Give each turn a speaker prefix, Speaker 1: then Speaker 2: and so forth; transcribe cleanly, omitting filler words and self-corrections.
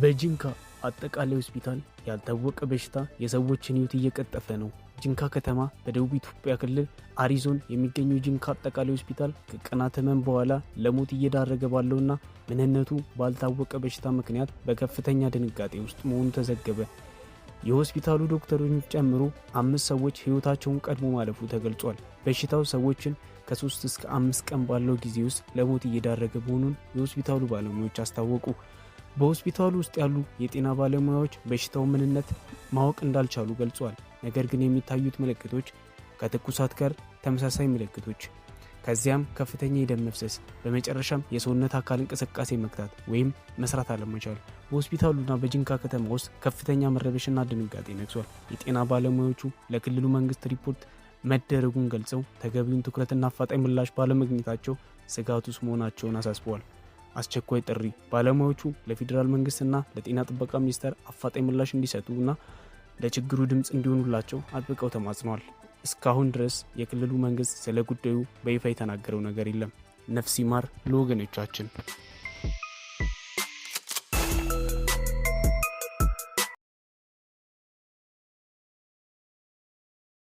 Speaker 1: በጂንካ አጠቃላይ ሆስፒታል ያልታወቀ በሽታ የሰዎችን ሕይወት እየቀጠፈ ነው። ጂንካ ከተማ በደቡብ ኢትዮጵያ ክልል አሪ ዞን የሚገኘው ጂንካ አጠቃላይ ሆስፒታል ከቀናት ሕመም በኋላ ለሞት እየዳረገ ባለውና ምንነቱ ባልታወቀ በሽታ ምክንያት በከፍተኛ ድንጋጤ ውስጥ መሆኑ ተዘገበ። የሆስፒታሉ ዶክተሮች ጨምሮ 5 ሰዎች ሕይወታቸውን ቀድሞ ማለፉ ተገልጿል። በሽታው ሰዎችን ከ3 እስከ 5 ቀን ባለው ጊዜ ውስጥ ለሞት እየዳረገ መሆኑን የሆስፒታሉ ባለሙያዎች አስታወቁ። በሆስፒታሉ ውስጥ ያሉ የጤና ባለሙያዎች በሽታው ምንነት ማወቅ እንዳልቻሉ ገልጿል። ነገር ግን የሚታዩት ምልክቶች ከትኩሳት ጋር ተመሳሳይ ምልክቶች፣ ከዚያም ከፍተኛ የደም መፍሰስ፣ በመጨረሻም የሰውነት አካል እንቅስቃሴ መግታት ወይም መስራት አለመቻል። በሆስፒታሉና በጂንካ ከተማ ውስጥ ከፍተኛ መረበሽና ድንጋጤ ነግሷል። የጤና ባለሙያዎቹ ለክልሉ መንግስት ሪፖርት መደረጉን ገልጸው ተገቢውን ትኩረትና አፋጣኝ ምላሽ ባለማግኘታቸው ስጋት ውስጥ መሆናቸውን አሳስበዋል። አስቸኳይ ጥሪ ባለሙያዎቹ ለፌዴራል መንግስትና ለጤና ጥበቃ ሚኒስቴር አፋጣኝ ምላሽ እንዲሰጡና ለችግሩ ድምጽ እንዲሆኑላቸው አጥብቀው ተማጽነዋል። እስካሁን ድረስ የክልሉ መንግስት ስለ ጉዳዩ በይፋ የተናገረው ነገር የለም። ነፍስ ይማር ለወገኖቻችን።